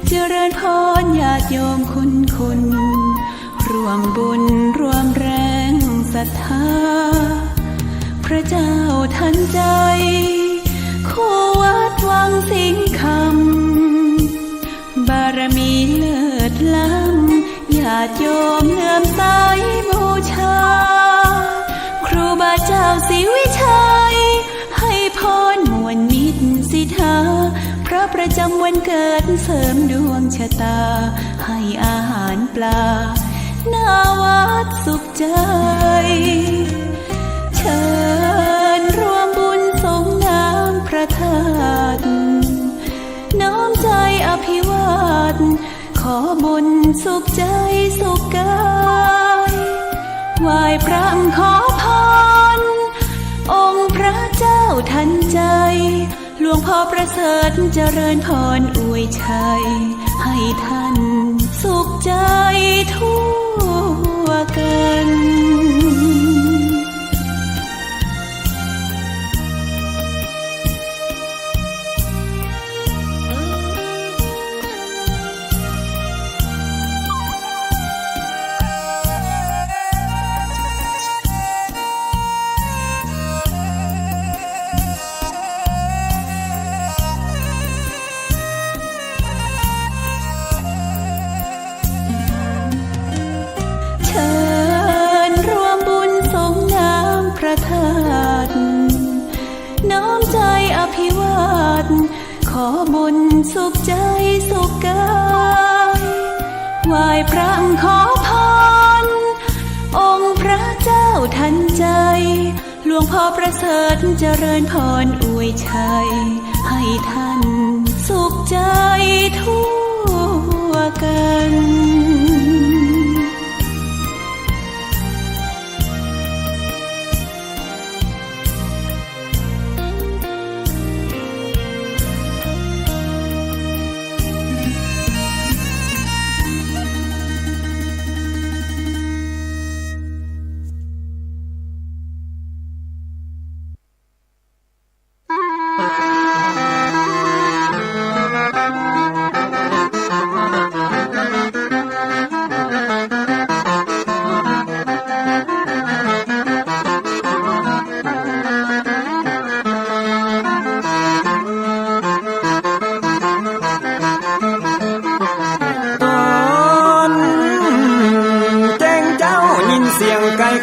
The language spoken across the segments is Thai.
เจริญพรญาติโยมคุณร่วมบุญร่วมแรงศรัทธาพระเจ้าทันใจคู่วัดวังสิงห์คำบารมีเลิศล้ำญาติโยมเลื่อมใสบูชาครูบาเจ้าศรีวิชัยให้พรมวลมิตรสิทธาพระประจำวันเกิดเสริมดวงชะตาให้อาหารปลาหน้าวัดสุขใจเชิญร่วมบุญส่งน้ำพระธาตุน้อมใจอภิวาทขอบุญสุขใจสุขกายไหว้พระขอพรองค์พระเจ้าทันใจหลวงพ่อประเสริฐเจริญพรอวยชัยให้ท่านสุขใจทั่วกันน้อมใจอภิวาทขอบุญสุขใจสุขกายไหว้พระขอพรองค์พระเจ้าทันใจหลวงพ่อประเสริฐเจริญพรอวยชัยให้ท่านสุขใจทั่วกัน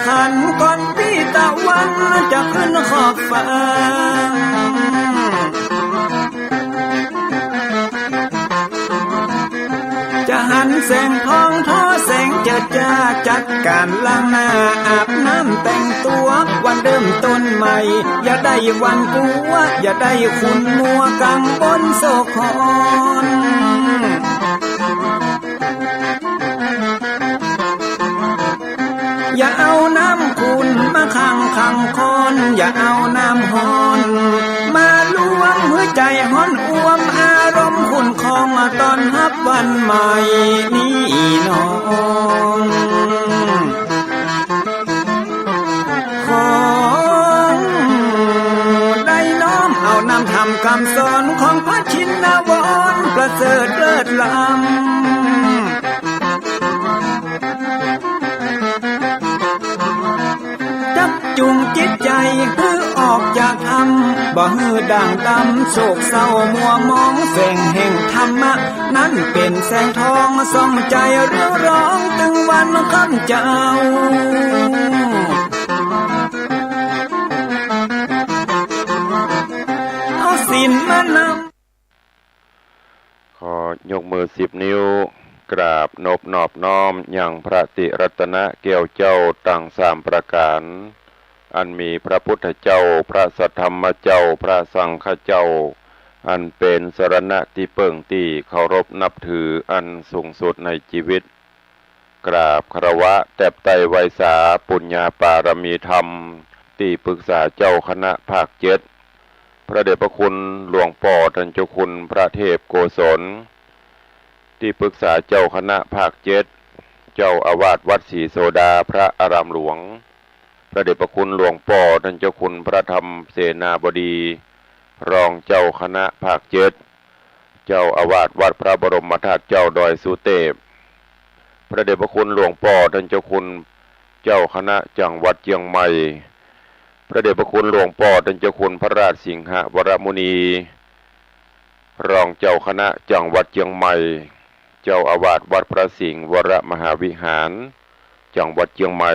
ขันก่อนพี่ตะวันจะขึ้นขอบฟ้าจะหันแสงทองทอแสงเจิดจ้าจัดการล้างหน้าอาบน้ำแต่งตัววันเริ่มต้นใหม่อย่าได้วันกัวอย่าได้คุณมัวกังบนโศกคอนอย่าเอาน้ำคุณมาขังคอนอย่าเอาน้ำฮ้อนมาลวงหัวใจฮ้อนอ้วมอารมณ์คุณคองมาตอนรับวันใหม่นี้นอนของได้น้อมเอานำทำคำสอนของพระชินวรประเสริฐเลิศล้ำจุงจิตใจฮือออกจากธรรมบ่ฮือด่างดำโศกเศร้ามัวมองแสงแห่งธรรมะนั้นเป็นแสงทองส่องใจเรื่อร้องตึงวันคำเจ้าเอาศีลมานำขอยกมือ10 นิ้วกราบนอบน้อมอย่างพระติรัตนะแก้วเจ้าตั้ง3 ประการอันมีพระพุทธเจ้าพระสัทธรรมเจ้าพระสังฆเจ้าอันเป็นสรณะที่เปิ่งที่เคารพนับถืออันสูงสุดในชีวิตกราบคารวะแตบไตรไวสาปุญญาปารมีธรรมที่ปรึกษาเจ้าคณะภาค7พระเดชพระคุณหลวงพ่อท่านเจ้าคุณพระเทพโกศลที่ปรึกษาเจ้าคณะภาค7เจ้าอาวาสวัดศรีโสดาพระอารามหลวงพระเดชพระคุณหลวงพ่อท่านเจ้าคุณพระธรรมเสนาบดีรองเจ้าคณะภาค7 เจ้าอาวาสวัดพระบรมธาตุเจ้าดอยสุเทพพระเดชพระคุณหลวงพ่อท่านเจ้าคุณเจ้าคณะจังหวัดเชียงใหม่พระเดชพระคุณหลวงพ่อท่านเจ้าคุณพระราชสิงหวรมุนีรองเจ้าคณะจังหวัดเชียงใหม่เจ้าอาวาสวัดพระสิงห์วรมหาวิหารจังหวัดเชียงใหม่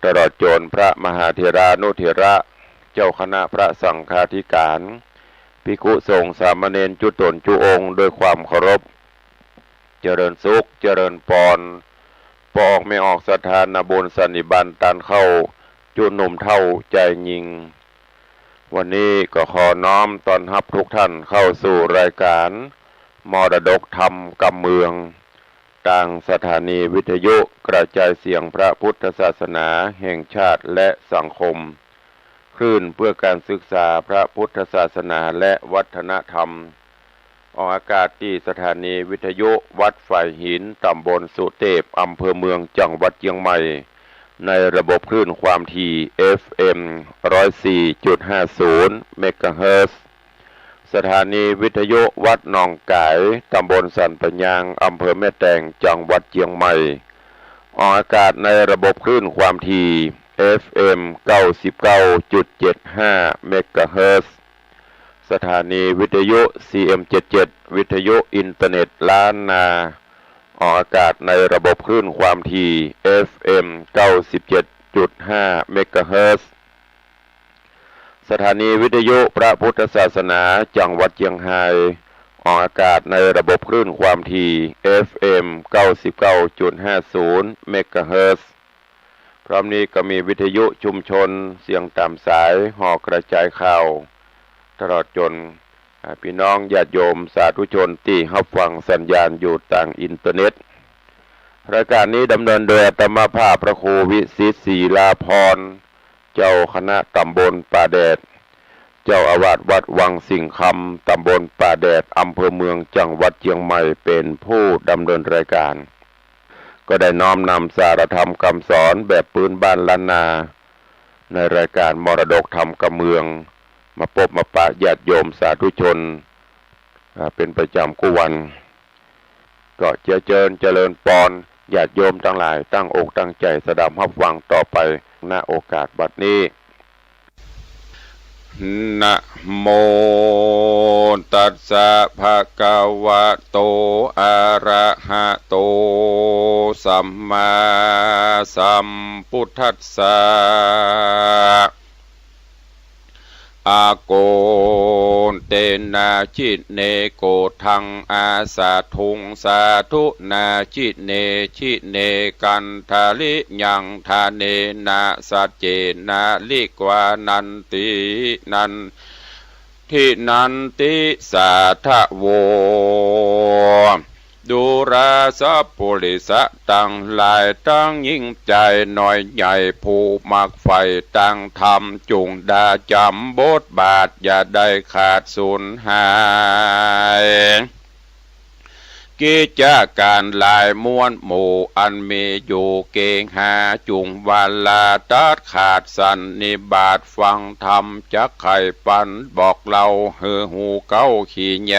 ตลอดจนพระมหาเถรานุเถระเจ้าคณะพระสังฆาธิการภิกขุสงฆ์สามเณรจุตนจุองค์ด้วยความเคารพเจริญสุขเจริญปอนปออกไม่ออกสถานบุญสันนิบันตันเข้าจุหนุ่มเท่าใจยิงวันนี้ก็ขอน้อมต้อนรับทุกท่านเข้าสู่รายการมรดกธรรมกำเมืองต่างสถานีวิทยุกระจายเสียงพระพุทธศาสนาแห่งชาติและสังคมคลื่นเพื่อการศึกษาพระพุทธศาสนาและวัฒนธรรมออกอากาศที่สถานีวิทยุวัดฝ่ายหินตำบลสุเทพอำเภอเมืองจังหวัดเชียงใหม่ในระบบคลื่นความถี่ FM 104.50 เมกะเฮิรตซ์สถานีวิทยุวัดหนองกายตำบลสันปะยางอำเภอแม่แตงจังหวัดเชียงใหม่ออกอากาศในระบบคลื่นความถี่ FM 99.75 เมกะเฮิรตซ์สถานีวิทยุ CM77 วิทยุอินเทอร์เน็ตล้านนาออกอากาศในระบบคลื่นความถี่ FM 97.5 เมกะเฮิรตซ์สถานีวิทยุพระพุทธศาสนาจังหวัดเชียงรายออกอากาศในระบบคลื่นความถี่ FM 99.50 เมกะเฮิรตซ์พร้อมนี้ก็มีวิทยุชุมชนเสียงตามสายห่อกระจายข่าวตลอดจนพี่น้องญาติโยมสาธุชนที่รับฟังสัญญาณอยู่ต่างอินเทอร์เน็ตรายการนี้ดำเนินโดยอาตมาภาพพระครูวิสิตศรีลาภรณ์เจ้าคณะตำบลป่าแดดเจ้าอาวาสวัดวังสิงห์คำตำบลป่าแดดอำเภอเมืองจังหวัดเชียงใหม่เป็นผู้ดำเนินรายการก็ได้น้อมนำสารธรรมคำสอนแบบพื้นบ้านล้านนาในรายการมรดกธรรมกำเมืองมาพบมาปะญาติโยมสาธุชนเป็นประจำกู้วันก็เจริญปอนญาติโยมทั้งหลายตั้งอกตั้งใจสดับรับฟังต่อไปณโอกาสบัดนี้นะโมตัสสะภะคะวะโตอะระหะโตสัมมาสัมพุทธัสสะอาโกนเตนะจิเนโกทังอาสาทุงสาธุนาจิเนชิเนกันทาลิยังทาเนนะสัจเจนะลิกวานันตินันทินันติสาทะโวดูราสัพพุริสะตั้งหลายตั้งยิ่งใจหน่อยใหญ่ผู้มักไฟตั้งธรรมจุงดาจำบทบาทอย่าได้ขาดสูญหายกิจการหลายม้วนหมู่อันมีอยู่เก่งหาจุงวาลาตัดขาดสันนิบาตฟังธรรมจักไข่ปันบอกเราหูเก้าขี้แย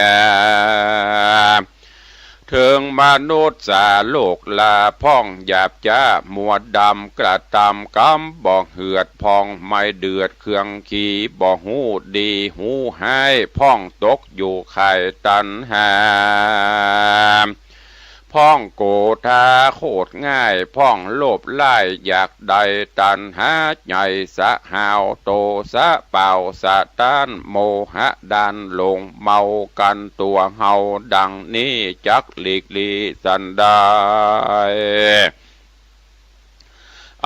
ถึงมนุษย์สาโลกลาพ่องหยาบจ้ามัวดำกระตำกำบอกเหือดพองไม่เดือดเครื่องขี่บอกหูดีหูให้พ่องตกอยู่ไข่ตันหาพ่องโกธาโคตรง่ายพ่องโลภไล่อยากใดตันหาใหญ่สะหาวโตสะเป่าสะต้านโมหะดันลงเมากันตัวเฮาดังนี้จักหลีกลีสันได้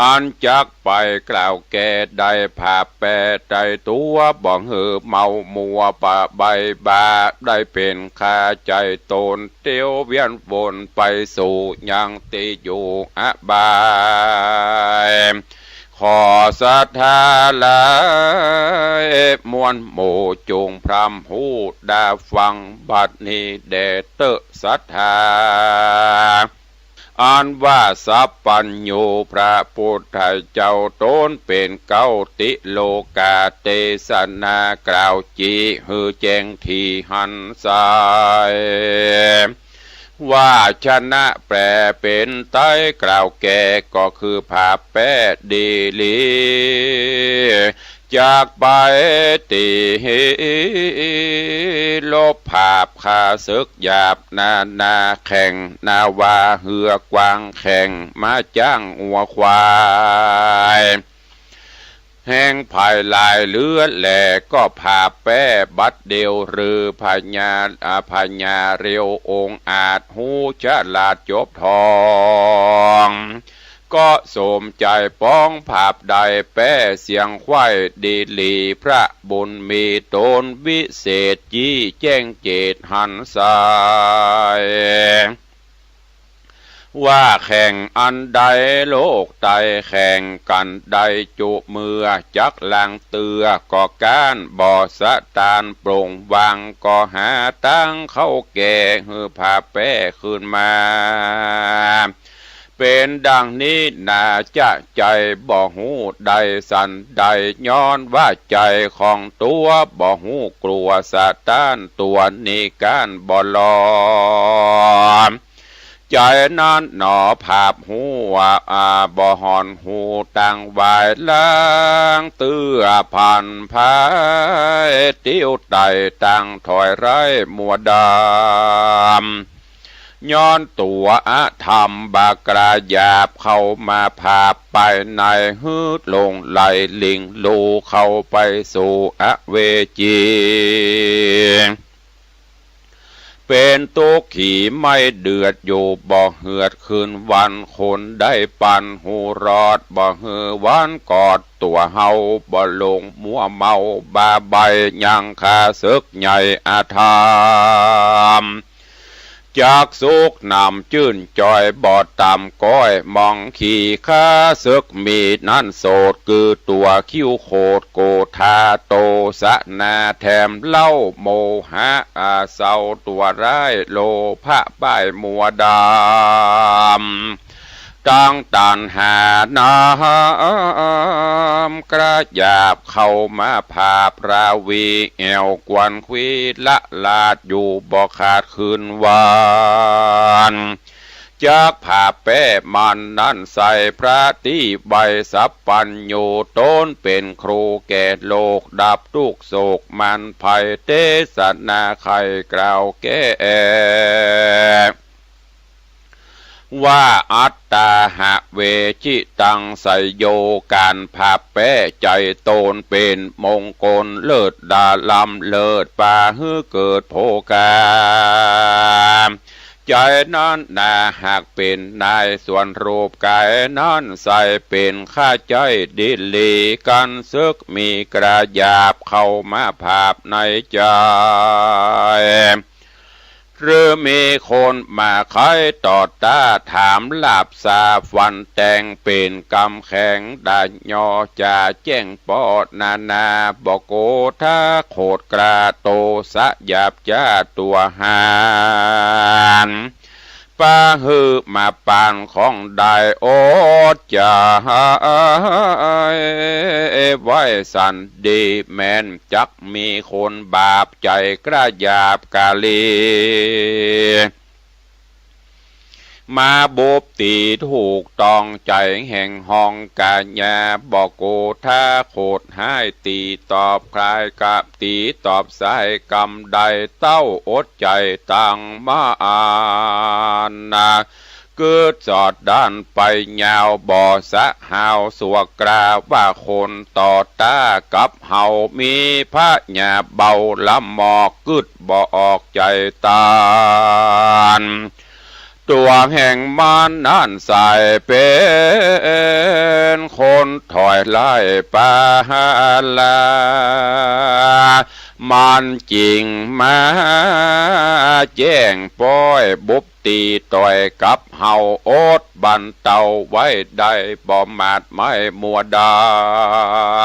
อันจักไปกล่าวแก่ได้ผาแปรใจตัวบ่งหือเมามัวปะใบบาได้เป็นคาใจตนเตียวเวียนวนไปสู่ยังติอยู่อบายขอศรัทธาหลายมวลหมู่จงพรำหูดาฟังบัดนี้เดเตศรัทธา อ่านว่าสัพพัญญูพระพุทธเจ้าตนเป็นเก้าติโลกาเทศนากล่าวจีฮือแจ้งทีหันสายว่าชนะแปลเป็นไต้กล่าวแก่ก็คือภาพแปดดีลีจากไปตีลบภาพขาศึกหยาบนาแข่งนาวาเหือกวางแข่งมาจ้างอัวควายแห้งภายลายเลือดแหลก็ภาพแป้บัดเดียวหรือพญาเรียวองอาจหูฉลาดจบทองก็สมใจป้องภาพใดแป้เสียงควายดีลีพระบุญมีตนวิเศษจี้แจ้งเจตหันสายว่าแข่งอันใดโลกไตแข่งกันใดจุมือจักลังเตือก็การบ่อสะตานโปร่งวางก็หาตั้งเข้าแก่ฮือพาแป้ขึ้นมาเป็นดังนี้น่าจะใจบ่หูใดสันใดย้อนว่าใจของตัวบ่หูกลัวสะตานตัวนี้การบ่ลอมใจนั้นหนอภาพหัวบ่หอนหูตั้งวายล้างเตื้อพันพายติ้วไตตั้งถอยไร้มัวดำย้อนตัวธรรมบากราหยาบเข้ามาภาพไปในฮืดลงไหลลิงลูเข้าไปสู่อเวจีเป็นตุกขี่ไม่เดือดอยู่บ่เหือดคืนวันคนได้ปันหูรอดบ่เหือวันกอดตัวเฮาบ่ลงมัวเมาบาใบยังคาศึกใหญ่อาธามจากสุกนำจื่นจอยบอดตามก้อยมองขี่ข้าศึกมีนั่นโสดคือตัวคิ้วโคดโกธาโตสะนาแถมเล่าโมหะเศร้าตัวร้ายโลภะป้ายมัวดำตั้งตันหาน้ำกระยาบเข้ามาภาพราวีแอวกวนควีละลาดอยู่บ่ขาดคืนวานจากภาพแป้มันนั้นใส่พระที่ใบสัพพัญญูตนเป็นครูแก่โลกดับทุกโศกมันภัยเทศนาใครกล่าวแก่ว่าอัตตาหะเวชิตังไสโยการภาพแป้ใจตนเป็นมงคลเลิศดาลำเลิศป่าฮือเกิดโภกาใจนั้นนาหากเป็นนายส่วนรูปกายนั้นใส่เป็นข้าใจดิลีกันซึกมีกระยาบเข้ามาภาพในใจหรือมีคนมาคอยต่อตาถามลาบสาฟันแต่งเป็นกำแข็งดาญอจะแจ้งปอดนาบอกโกท่าโคดกราโตสะหยาบจ้าตัวหานป้าฮือมาปานของได้โอจะไว้สันดีแม่นจักมีคนบาปใจกระยาบกาลีมาบุบตีถูกตองใจแห่งห้องกาญาบอกโกท่าโคดให้ตีตอบคลายกับตีตอบสายกำใดเต้าอดใจตั้งมานาเกิดจอดด้านไปยาวบ่อสะหาวสวกราว่าคนต่อตากับเฮามีพระญาเบาลำหมอกกึดบ่ออกใจตานตัวแห่งมันนั่นใส่เป็นคนถอยไล่ปาลามันจริงมาแจ้งป้อยบุบตีต่อยกับเฮาโอดบันเตาไว้ได้บ่มาดไม่มัวด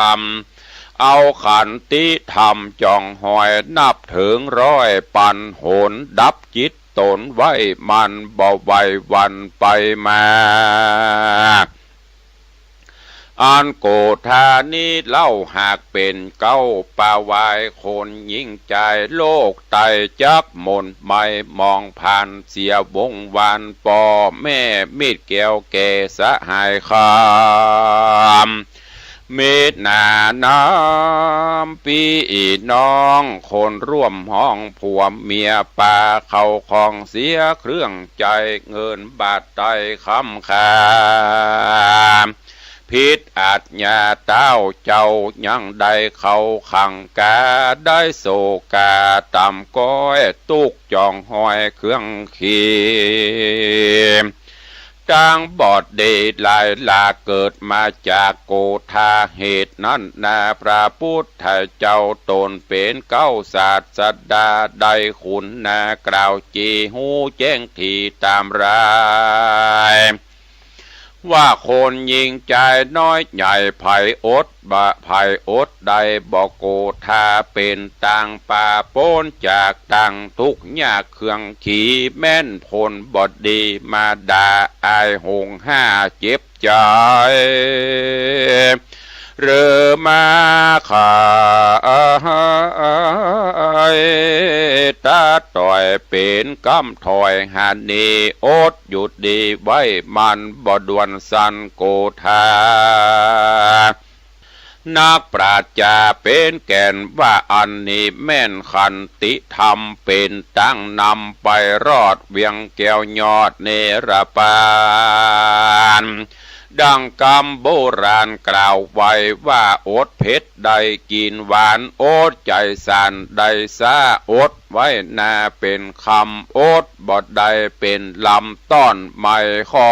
ำเอาขันติธรรมจองหอยนับถึงร้อยปันโหนดับจิต ตนไว้มันบ่ไหววันไปมาอันโกธานี้เล่าหากเป็นเก้าป่าวายคนยิ่งใจโลกไตจักมนไม่มองผ่านเสียวงวานปอแม่มีดแก้วแก่สหายคามเมตนาน้ำปีน้องคนร่วมห้องผัวเมียป่าเขาของเสียเครื่องใจเงินบาทไตคำคาพิษอาจญาเต้าเจ้ายังได้เขาขังกาได้โศกาต่ำก้อยตุกจองหอยเครื่องขีจางบอดเดชลายลาเกิดมาจากโกธาเหตุนั้นนาพระพุทธเจ้าตนเป็นเก้าศาสดาได้ขุนนากล่าวจีหูแจ้งทีตามรายว่าคนยิงใจน้อยใหญ่ไผ่อดบะไผ่อดใดบอกโกธาเป็นต่างป่าโป้นจากต่างทุกยากเครื่องขี่แม่นผลบดดีมาด่าอายหงห้าเจ็บใจเรือมาขาตาต่อยเป็นกำถอยหันนีอดหยุดดีไว้มันบ่ดวนสันโกธานักปราชญาเป็นแก่นว่าอันนี้แม่นขันติธรรมเป็นตั้งนำไปรอดเวียงแก้วยอดเนรปานดังคำโบราณกล่าวไว้ว่าอดเผ็ดได้กินหวานอดใจสันได้ซาอดไว้นาเป็นคำอดบดได้เป็นลำต้อนไม่ขอ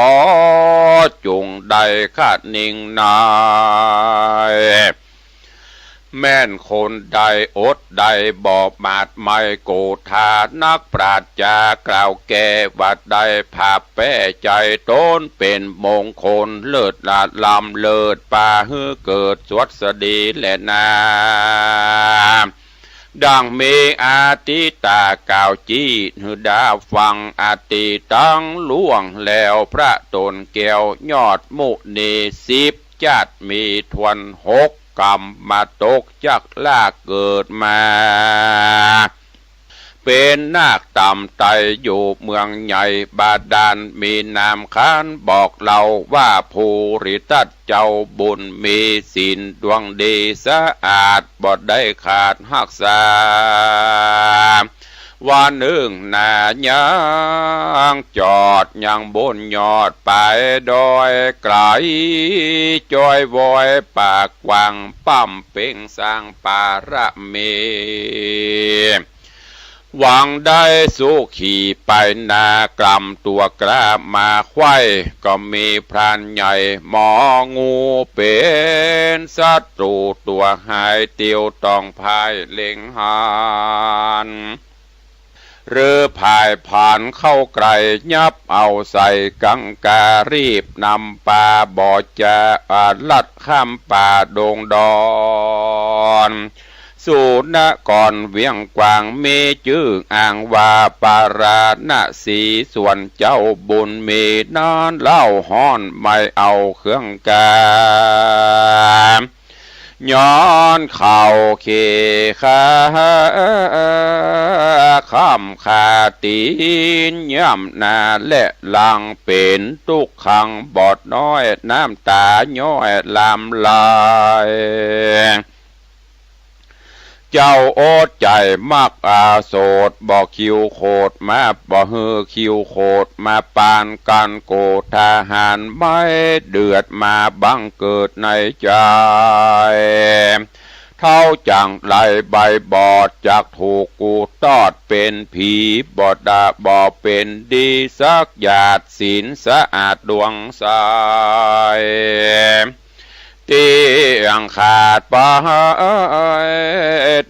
จุงได้ขาดนิ่งนายแม่นคนใดอดใดบอบมาดไม่โกธานักปราชญากล่าวแก่วัดใดภาพแป้ใจต้นเป็นมงคลเลิศลาดลำเลิศป่าฮือเกิดสวัสดีและนาดังมีอาติตากล่าวจีหือดาฟังอาติตั้งล่วงแล้วพระตนแก้วยอดมุนี10จัดมีทวน6กรรมมาตกจากลากเกิดมาเป็นนาคต่ำไตอยู่เมืองใหญ่บาดาลมีนามค้านบอกเราว่าภูริทัตเจ้าบุญมีศีลดวงดีสะอาดบ่ได้ขาดหักษาวันหนึ่งนายังจอดยังบนยอดไปดอยไกลจอยวอยปากกวางปั้มเป่งสร้างปาระเมหวังได้สู้ขี่ไปนากลัมตัวกล้ามาไขว้ก็มีพรานใหญ่หมองูเป็นศัตรูตัวหายเตียวต้องพายเล็งหันเรือพายผ่านเข้าไกลยับเอาใส่กังการีบนำป่าบ่อจะลัดข้ามป่าดงดอนสู่นครเวียงกวางมีชื่ออ่างว่าปาราณสีส่วนเจ้าบุญมีนอนเล่าห้อนไม่เอาเครื่องกาย้อนเข่าเคขาข้ามขาตีนย่ำนาและลังเป็นทุกขังบอดน้อยน้ำตาย้อยลำลายเจ้าโอดใจมักอาโสดบอกคิวโคดมาบอกฮือคิวโคดมาปานกันโกทหารไม่เดือดมาบังเกิดในใจเท่าจังไหลใบบอดจากถูกกูตอดเป็นผีบอดดาบอเป็นดีสักหยาดศีลสะอาดดวงใสเตียงขาดไป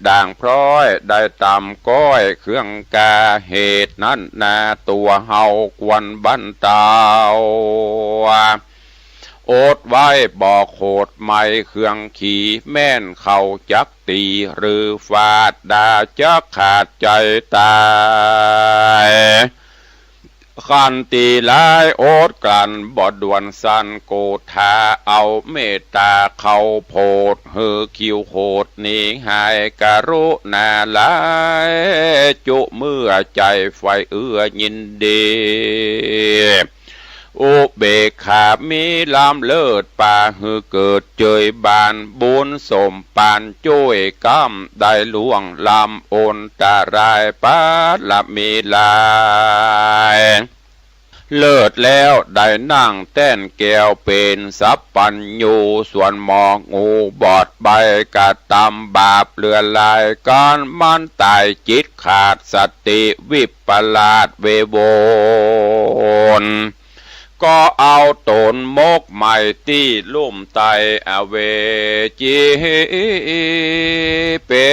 ด่างพร้อยได้ตำก้อยเครื่องกาเหตุนั้นนาตัวเฮากวนบันเตาโอดไว้บอกโคดไม่เครื่องขี่แม่นเขาจักตีหรือฟาดดาจักขาดใจตาย ขันตีลายโอดกลั่นบ่ด่วนสันโกธาเอาเมตตาเขาโพดเฮือคิวโหดหนีหายกรุณาลายจุเมื่อใจไฟเอื้อยินดีอุเบกขามีลำเลิศป่าหือเกิดเจยบานบุญสมปานจ้วยก้ำได้ล่วงลำโอนตารายปาละมีลายเลิศแล้วได้นั่งแต้นแก้วเป็นสัพปัญญูส่วนหมอกงูบอดใบกะตำบาปเลือนลายก้อนมันตายจิตขาดสติวิปลาสเวโวนก็เอาตนมกใหม่ที่ลุ่มไตอเวจีเป็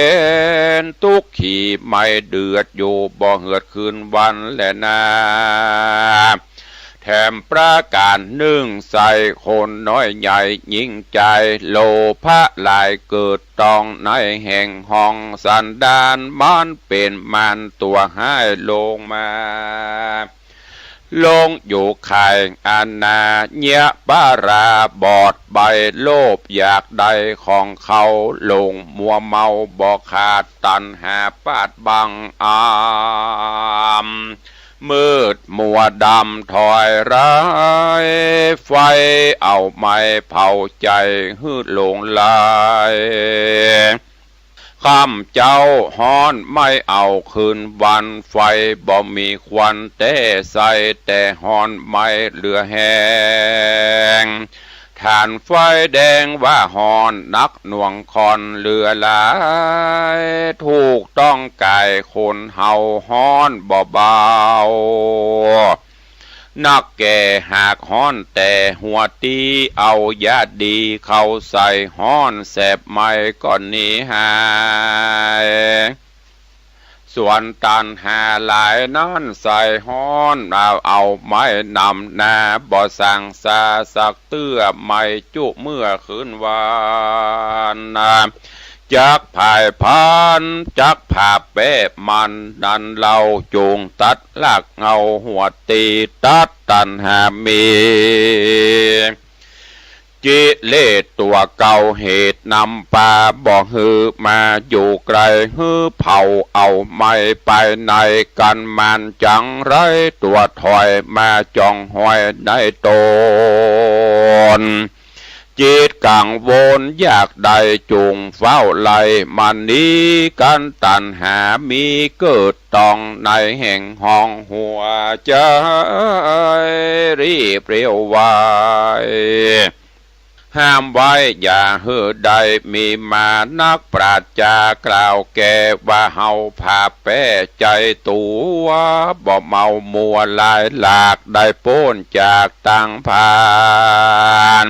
นทุกขีไม่เดือดอยู่บ่เหือดคืนวันและนาแถมประการหนึ่งใส่คนน้อยใหญ่ยิ่งใจโลภะลายเกิดตองในแห่งห้องสันดานมันเป็นมันตัวให้ลงมาลงอยู่ไข่อานาเนียปาราบอดใบโลภอยากได้ของเขาลงมัวเมาบอกขาดตันหาปาดบังอามมืดมัวดำถอยร้ายไฟเอาไม้เผาใจหืดลงลายข้ามเจ้าฮ้อนไม่เอาคืนวันไฟบ่มีควันแต่ใส่แต่ฮ้อนไม่เหลือแห้งฐานไฟแดงว่าฮ้อนนักหน่วงคอนเหลือหลายถูกต้องกายคนเฮาฮ้อนบ่เบานักแก่หากฮ้อนแต่หัวตีเอายาดีเข้าใส่ฮ้อนแสบไม่ก่อนนี้หายส่วนตันหาหลายนั้นใส่ฮ้อนเอาไม้นำนาบ่สั่งซาสักเตื้อไม่จุเมื่อคืนวานจักภายพันจักผ่าเป๊ะมันดันเราจูงตัดลากเงาหัวตีตัดตันหามีจิเลสตัวเก่าเหตุนำปาบอกฮือมาอยู่ไกลฮือเผาเอาไม่ไปในกันมันจังไรตัวถอยมาจองหอยได้ตนจิตกังวลอยากได้จุงเฝ้าไล่มันนี้กันตันหามีเกิดตองในแห่งห้องหัวใจรีบเรียวไวห้ามไว้อย่าเหือใดมีมานักปราชญากล่าวแก่ว่าเฮาพาแป้ใจตัวบ่เมามัวลายหลากได้โป้นจากต่างผ่าน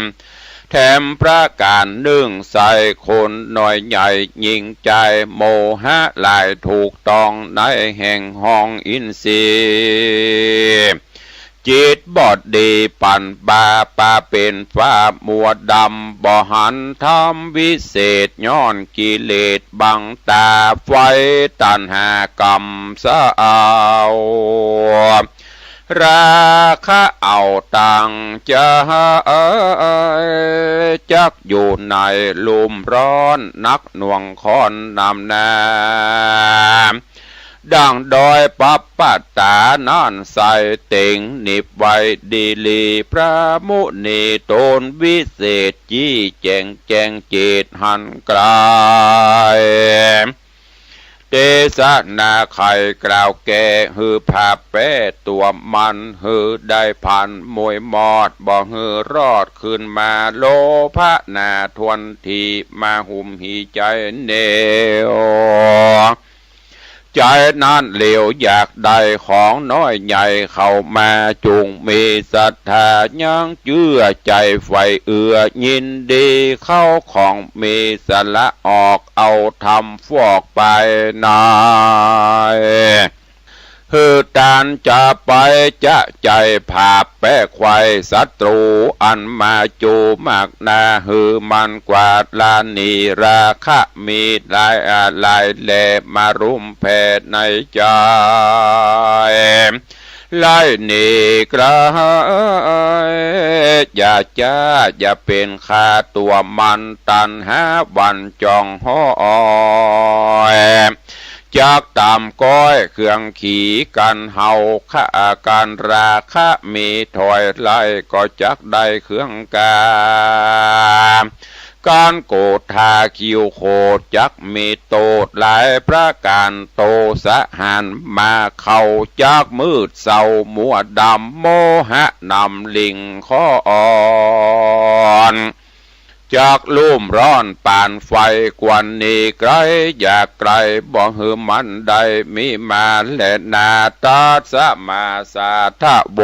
แถมประการหนึ่งใส่คนน้อยใหญ่ยิงใจโมหะลายถูกต้องในแห่งห้องอินทรีย์จิตบอดดีปั่นบาปาเป็นฟ้ามัวดำบ่หันทำวิเศษย้อนกิเลสบังตาไฟตันหากรรมสะเอาราคะเอาตังจะจักอยู่ในลุมร้อนนักหน่วงคอนนำนาดังดอยปับปัตตานั่นใส่เต่งนิบไว้ดีลีพระมุนีตนวิเศษจี้แจงแจงจิตหันกลายเตสะนาไข่กล่าวแก่ฮือผาแป้ตัวมันฮือได้พันมวยมอดบ่ฮือรอดขึ้นมาโลภะนาทวนทีมาหุ่มหีใจเนวใจนั้นเหลวอยากได้ของน้อยใหญ่เข้ามาจุงมีศรัทธายังเชื่อใจไฟเอื้อยินดีเข้าของมีสละออกเอาทำฟอกไปนายฮือตานจะไปจะใจผาแป้ควายศัตรูอันมาจูมากนาฮือมันกวาดลานีราคะมีลายลายแลมารุมแผ่ในใจ ไล่หนีกระอย่าจ้าอย่าเป็นข้าตัวมันตันหาวันจองห้อยจากตามก้อยเครื่องขี่กันเฮาข้าการราคะมีถอยไล่ก็จักได้เครื่องการโกธาคิวโคจักมีโตหลายประการโตสะหันมาเข้าจากมืดเศร้ามัวดำโมหะนำลิงข้ออ่อนจากลุ่มร้อนป่านไฟกวนนี้ไกลอยากไกลบ่หือมันใดมีมาและนาตาสะมาสาทะโบ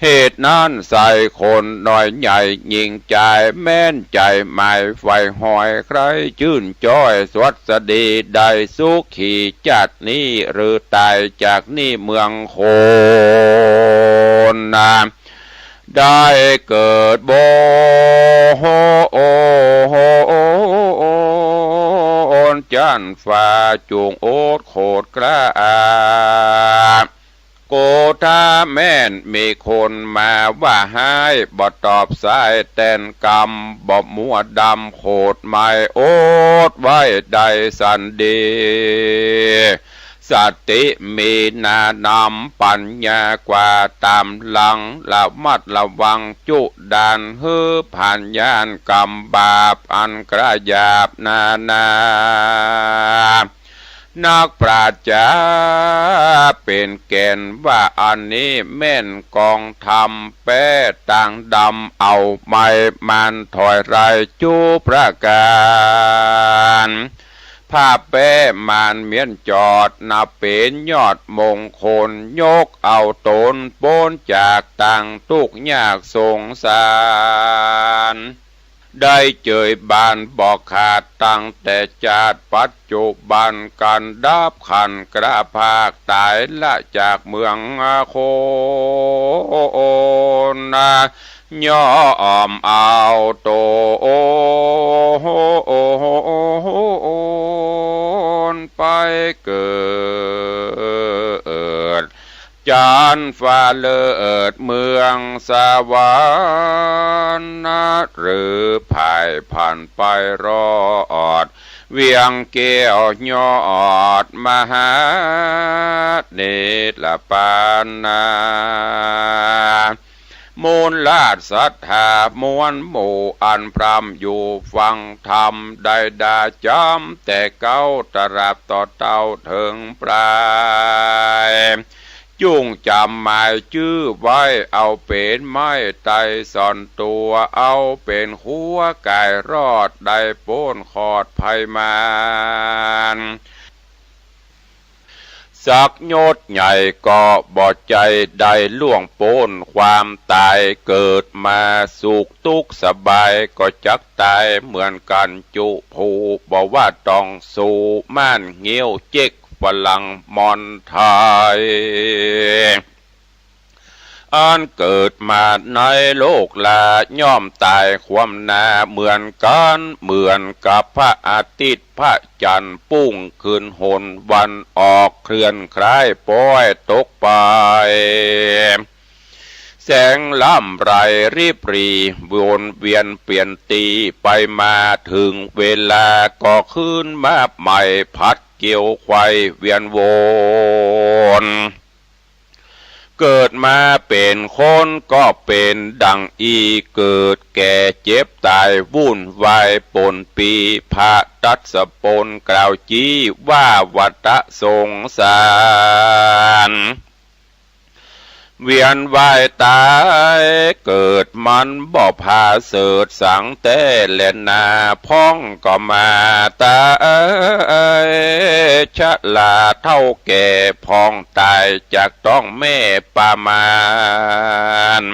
เหตุนั้นใส่คนน้อยใหญ่ยิ่งใจแม่นใจหมายไฟหอยใครชื่นจ้อยสวัสดีได้สุขีจัดนี้หรือตายจากนี่เมืองโคนนาได้เกิดโบโฮโอโฮโอนจันฟ้าจูงโอดโคดกระโกธาแม่นมีคนมาว่าให้บ่ตอบสายแตนกรรมบ่มัวดำโคดไม่โอดไว้ได้สันดีสติมีนานำปัญญากว่าตามหลังละมัดระวังจุดานฮือผ่านยานกรรมบาปอันกระยาบนานักปราชญาเป็นแก่นว่าอันนี้แม่นกองธรรมแป้ต่างดำเอาไม่มันถอยไรจูประการภาพแป้มันเมียนจอดนับเป็นยอดมงคลยกเอาตนโป้นจากต่างทุกยากสงสารได้เจยบานบอกขาดตั้งแต่จาดปัจจุบันกันดับขันกระภาคตายละจากเมืองโคนย่อมเอาโตไปเกิดจานฟ้าเลิศเมืองสวรรค์หรือภายผ่านไปรอดเวียงเกี่ยวยอดมหาเนตรปานนามูลลาดศรัทธามวลหมู่อันพรำอยู่ฟังธรรมได้ดาจำแต่เก้าตราบต่อเต้าถึงปลายจุงจำหมายชื่อไว้เอาเป็นไม้ไตสอนตัวเอาเป็นหัวกายรอดได้โป้นขอดภัยมานสักโยชน์ใหญ่ก็บ่ใจได้ล่วงโป้นความตายเกิดมาสุขทุกข์สบายก็จักตายเหมือนกันจุผูบอกว่าต้องสู่ม่านเงี้ยวเจ๊กฝรั่งมอนไทยอันเกิดมาในโลกลาย่อมตายความนาเหมือนกันเหมือนกับพระอาทิตย์พระจันทร์ปุ้งขึ้นหนวันออกเคลื่อนคล้ายป้อยตกไปแสงล่ำไรรีบรีวนเวียนเปลี่ยนตีไปมาถึงเวลาก็ขึ้นมาใหม่พัดเกี่ยวไขว้เวียนวนเกิดมาเป็นคนก็เป็นดังอีเกิดแก่เจ็บตายวุ่นวายปนปีพระตัสสปนกล่าวจี้ว่าวัฏสงสารเวียนว่ายตายเกิดมันบ่พาเสิร์ชสังแต่เล่นนาพ้องก็มาตายชะลาเท่าแก่พ้องตายจากต้องแม่ปามาน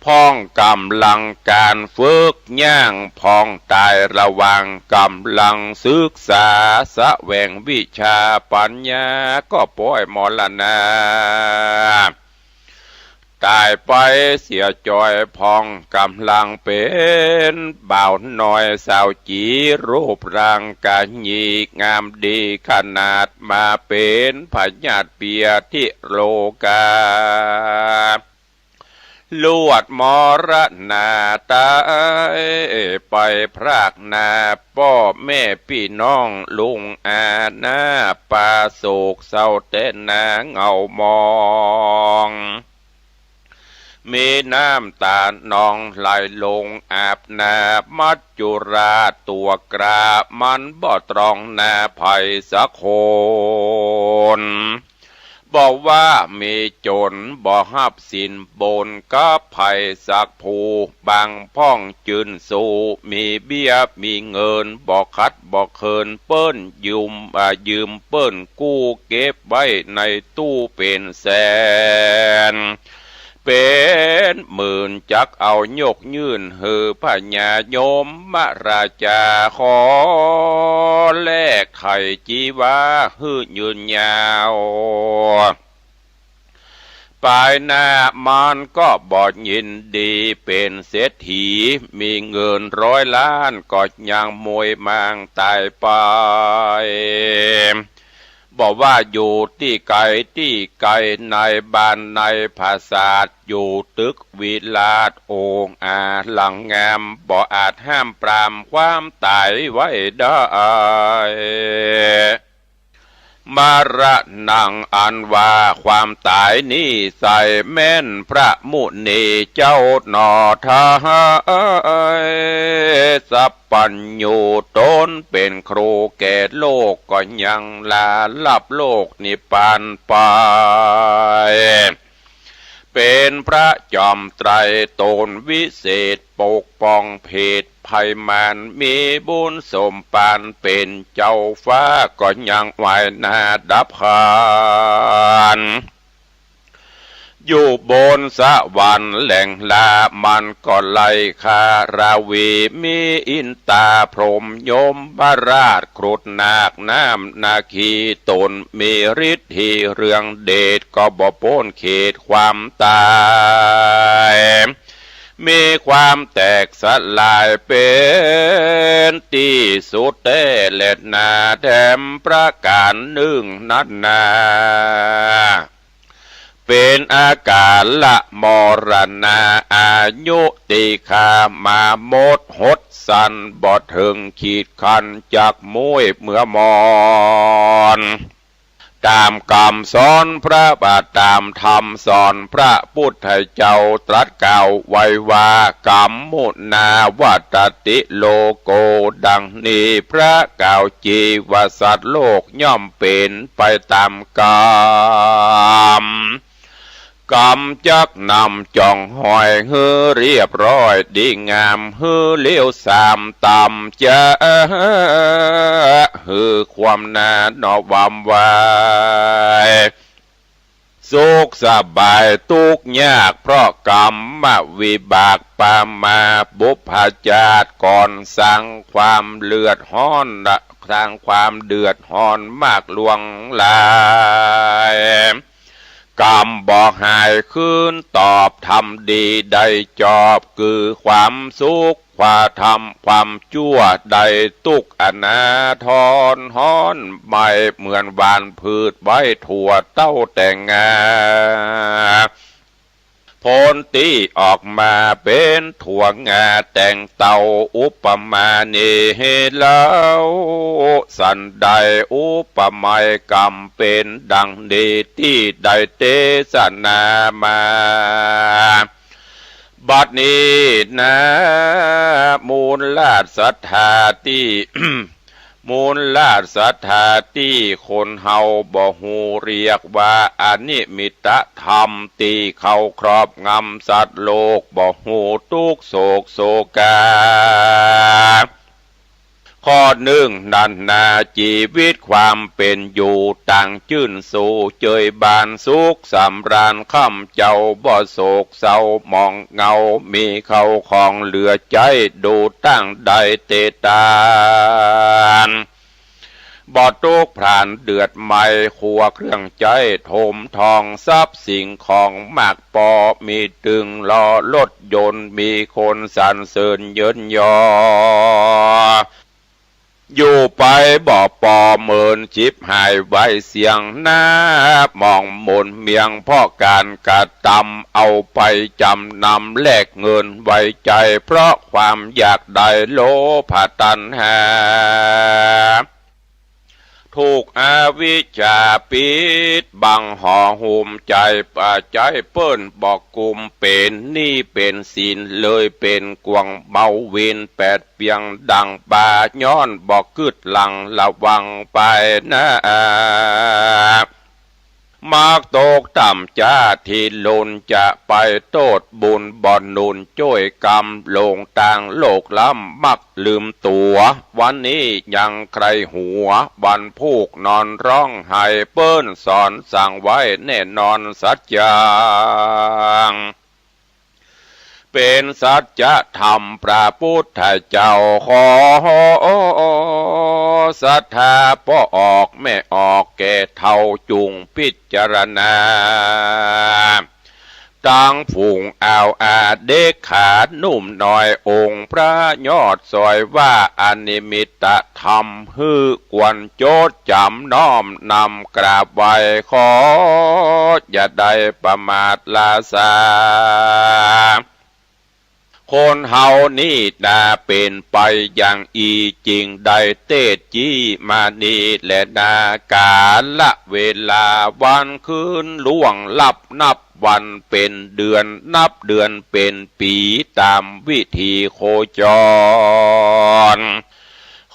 พ้องกำลังการฝึกย่างพ้องตายระวังกำลังศึกษาสะแหวงวิชาปัญญาก็ป่อยมรณา ตายไปเสียจอยพองกำลังเป็นบ่าวน้อยสาวจีรูปร่างกายยีงามดีขนาดมาเป็นพญาติเปียที่โลกาลวดมรณาตายไปพรากนาพ่อแม่พี่น้องลุงอาหน้าปาโศกเศร้าแต่นาเงามองมีน้ำตานองไหลลงอาบนามัจจุราตัวกรามันบ่ตรองนาภัยสักคนบอกว่ามีจนบ่หับสินบนกับภัยสักผู้บางพ่องจืนสู่มีเบี้ยมีเงินบ่คัดบ่เคินเปิ้นยืมเปิ้นกู้เก็บไว้ในตู้เป็นแสนเป็นหมื่นจักเอายกยื่นหือพญาโยมมราชาขอแลกไข่จีวาหื้อยืนยาวปลายหน้ามันก็บอดยินดีเป็นเศรษฐีมีเงิน100 ล้านก็ยังมวยมังตายไปบอกว่าอยู่ที่ไกลในบ้านในภาษาทอยู่ตึกวิลาศองอาหลังงามบ่อาจห้ามปรามความตายไว้ได้มารนังอันว่าความตายนี้ใส่แม่นพระมุนีเจ้าหนอทายสัพปัญญูตนเป็นครูแก่โลกก็ยังลาลับโลกนิพพานไปเป็นพระจอมไตรโตนวิเศษปกป้องเพศภัยมารมีบุญสมปานเป็นเจ้าฟ้าก็ยังไหวนาดับขานอยู่บนสวรรค์แหล่งลามันก็ไล่คาราวีมีอินตาพรหมยมพระราชครุฑนาคน้ำนาคีตนมีฤทธิ์เรื่องเดชก็บ่พ้นเขตความตายมีความแตกสลายเป็นที่สุดแต่เล็ดนาแถมประการหนึ่งนัดนาเป็นอาการละมรณาอายุติคามาหมดหดสันบ่ถึงขีดคันจากมุ้ยเมื่อมอนตามคำสอนพระบาทตามธรรมสอนพระพุทธเจ้าตรัสกล่าวไว้ว่ากรรมมุนาวัตติโลโกดังนี้พระกล่าวจีวสัตว์โลกย่อมเป็นไปตามกรรมกรรมจักนำจ่องหอยฮือเรียบร้อยดีงามฮือเลี้ยวสามตำจะฮือความนานอวามวายสุขสบายทุกยากเพราะกรรมมาวิบากปามาบุพจาตก่อนสร้างความเลือดร้อนสร้างความเดือดร้อนมากลวงลายกรรมบอกหายคืนตอบทำดีได้จอบคือความสุขความทำความชั่วได้ตุกอนาทรฮ้อนไม่เหมือนวานพืชไว้ถั่วเต้าแต่งงาผลตีออกมาเป็นถั่วงาแต่งเต่าอุปมาเนเหลาสันใดอุปไมยกรรมเป็นดังดีที่ได้เทศนามาบัดนี้นะมูลลาดศรัทธาที่ มูลลาดศรัทธาที่คนเฮาบ่ฮู้เรียกว่าอนิมิตธรรมที่เขาครอบงำสัตว์โลกบ่ฮู้ทุกโศกโศกาข้อหนึ่งนันนาชีวิตความเป็นอยู่ต่างจื่นสู่เจยบานสุขสำราญค่ำเจ้าบ่โศกเศร้ามองเงามีเขาของเหลือใจดูตั้งใดเตตาน บ่ตุกพรานเดือดไม่ขัวเครื่องใจโถมทองทรัพย์สิ่งของมากปอมีตึงล้อรถยนต์มีคนสรรเสริญเยินยออยู่ไปบ่ปอเมินจิบหายไว้เสียงหน้ามองมนเมียงพ่อการกระทำเอาไปจำนำแลกเงินไว้ใจเพราะความอยากได้โลภะตัณหาถูกอวิชชาปิดบังห่อหุ้มใจป่าใจเปิ้นบอกกุมเป็นนี่เป็นศีลเลยเป็นกวงเบาเวินแปดเปียงดังบาย้อนบอกกึดหลังระวังไปนะมากตกต่ำจ้าที่ลนจะไปโตดบุญบ่อนนุนจ้วยกรรมลงต่างโลกล้ำมักลืมตัววันนี้ยังใครหัววันพูกนอนร้องไห้เปิ้นสอนสั่งไว้แน่นอนสัจจาเป็นสัจธรรมพระพุทธเจ้าขอศรัทธาพ่อออกแม่ออกแก่เท่าจุงพิจารณาตั้งฝูงอาเด็กขาดนุ่มหน่อยองค์พระยอดซอยว่าอนิมิตธรรมฮือกวนโจดจำน้อมนำกราบไหว้ขออย่าได้ประมาทลาสาคนเฮานี่น่าเป็นไปอย่างอีจริงได้เตจี้มานี่และนากาละเวลาวันคืนล่วงลับนับวันเป็นเดือนนับเดือนเป็นปีตามวิธีโคจร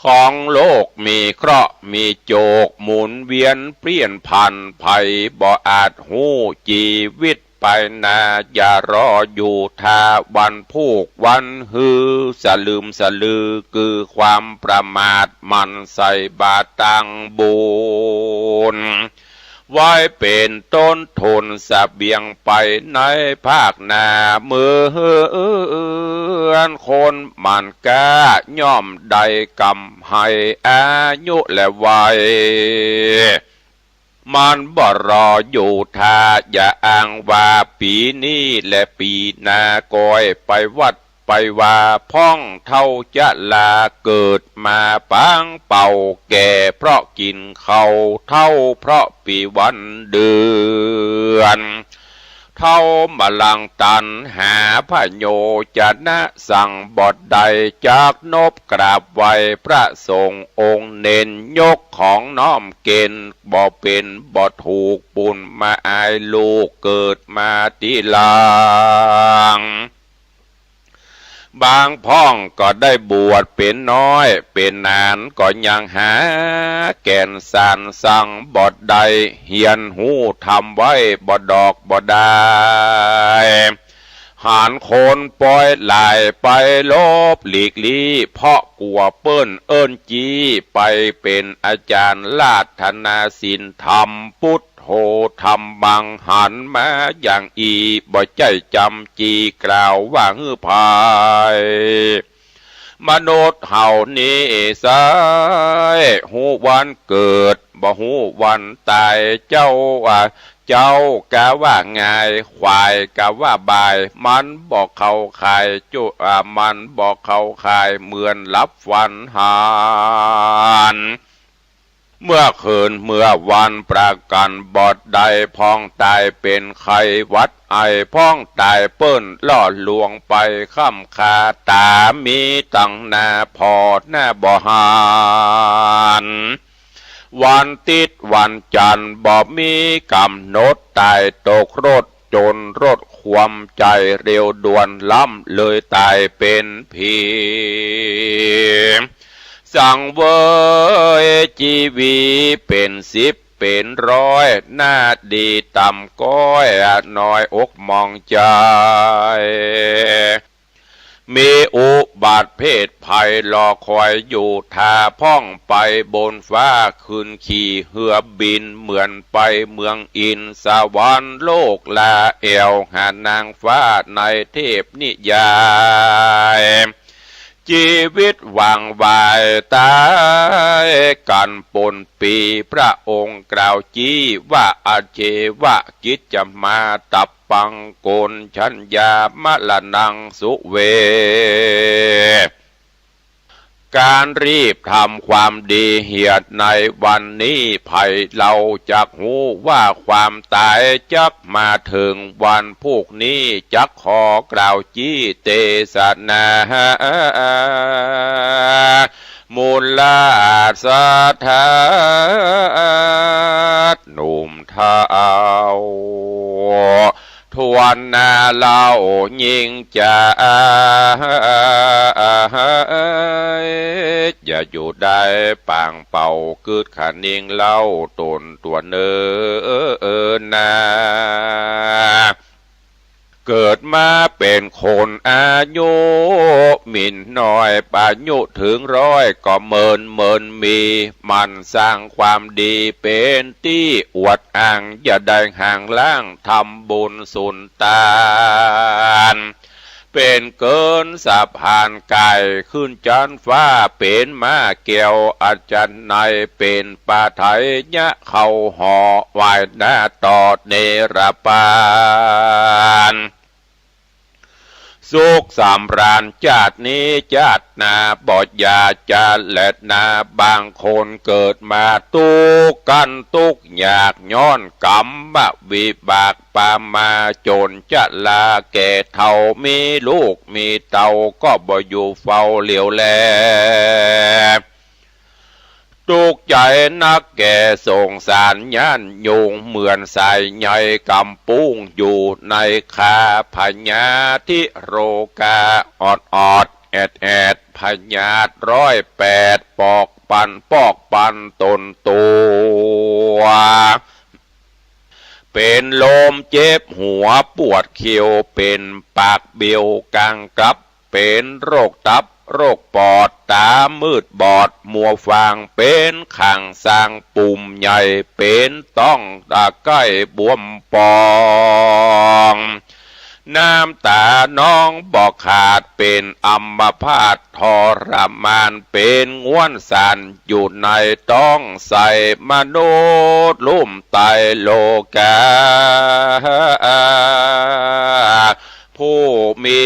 ของโลกมีเคราะห์มีโจกหมุนเวียนเปลี่ยนพันภัยบ่อาจหู้ชีวิตไปนาอย่ารออยู่ท่าวันพูกวันฮือสลืมสลือคือความประมาทมันใส่บาตังบุญไว้เป็นต้นทุนเสบียงไปในภาคหน้ามือคนมันกล้าย่อมได้กำให้อายุและวัยมันบ่รออยู่ท่าอย่าอ้างว่าปีนี้และปีหน้าก้อยไปวัดไปว่าพ่องเท่าจะลาเกิดมาปังเป่าแก่เพราะกินเขาเท่าเพราะปีวันเดือนเท่ามาลังตันหาพระโยจะนะสั่งบทใดจากนบกราบไหวพระสงฆ์องค์เน้นยกของน้อมเกณฑ์บ่เป็นบ่ถูกปุ่นมาอายลูกเกิดมาทีหลังบางพ้องก็ได้บวชเป็นน้อยเป็นนานก็ยังหาแก่นสารสั่งบทใดเฮียนหูทำไว้บ่ดอกบ่ได้หานคนปล่อยไหลไปลบหลีกลี่เพราะกลัวเปิ้นเอิ้นจีไปเป็นอาจารย์ลาธนาศิลธรรมพุทโธธรรมบังหันมาอย่างอีบ่ใจจำจีกล่าวว่าฮือภายมนุษย์เฮานี้สายหูวันเกิดบ่หูวันตายเจ้ากะว่าง่ายควายกะว่าบายมันบอกเขาขายจุมันบอกเขาขายเหมือนรับวันหานเมื่อคืนเมื่อวันประกันบอดใดพ้องตายเป็นไข้วัดไอพ้องตายเปิ้นล่อลวงไปค่ำคาตามีตั้งหน้าพอหน้าบ่หานวันติดวันจันทร์บ่มีกำหนดตายตกรถจนรถความใจเร็วด่วนล้ำเลยตายเป็นผีสั่งเวยชีวีเป็นสิบเป็นร้อยหน้าดีต่ำก้อยน้อยอกมองใจมีอุบัติเพศภัยรอคอยอยู่ท่าพ่องไปบนฟ้าคืนขี่เหือบินเหมือนไปเมืองอินสวรรค์โลกลาเอวหานางฟ้าในเทพนิยาย ชีวิตหวังวายตายกันปนปีพระองค์กล่าวจี้ว่าอาเจวะกิจจะมาตับปังโกนชัญญามะละนังสุเวการรีบทำความดีเหียดในวันนี้ภัยเราจักหูว่าความตายจักมาถึงวันพวกนี้จักขอกล่าวจี้เตสนามูลาสะทาหนุ่มเท้าทวนนาเล่ายิงจะอย่าอยู่ได้ปางเป่าเกิดขันเองเล่าตนตัวเนนาเกิดมาเป็นคนอายุมินน้อยปายุถึงร้อยก็เมินมีมันสร้างความดีเป็นที่อวดอ้างอย่าได้ห่างล่างทำบุญสุนทานเป็นเกินสะพานไก่ขึ้นจันฟ้าเป็นมาเกี่ยวอาจารย์ในเป็นปาไทยยะเขาห่อวายหน้าตอดเนรปานสุขสำราญจาตินี้จาตินาบอดยาจาและนาบางคนเกิดมาตุกกันตุกอยากย้อนกรรมวิบากปามาจนจะลาแก่เท่ามีลูกมีเต่าก็บ่อยู่เฝ้าเหลียวแลตุกใจนักแก่สงสารย่านยุงเหมือนสายใหญ่กำปุ้งอยู่ในคาพญาทิโรกาอดแอดพญาต108ปอกปันตนตัวเป็นลมเจ็บหัวปวดเขียวเป็นปากเบี้ยวกลางกลับเป็นโรคตับโรคปอดตามืดบอดมัวฟางเป็นขังสร้างปุ่มใหญ่เป็นต้องตาใกล้บวมปองน้ำตาน้องบอกขาดเป็นอัมพาตทรมานเป็นง่วนสันอยู่ในต้องใส่มนุษย์ลุ่มไตโลกาผู้มี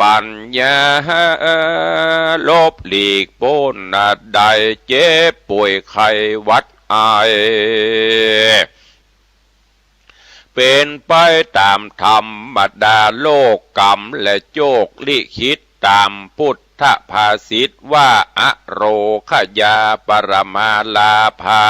ปัญญาลบหลีกพ้นใดเจ็บป่วยไข้หวัดไอเป็นไปตามธรรมดาโลกกรรมและโจกลิขิตตามพุทธภาษิตว่าอโรคยาปรมาลาภา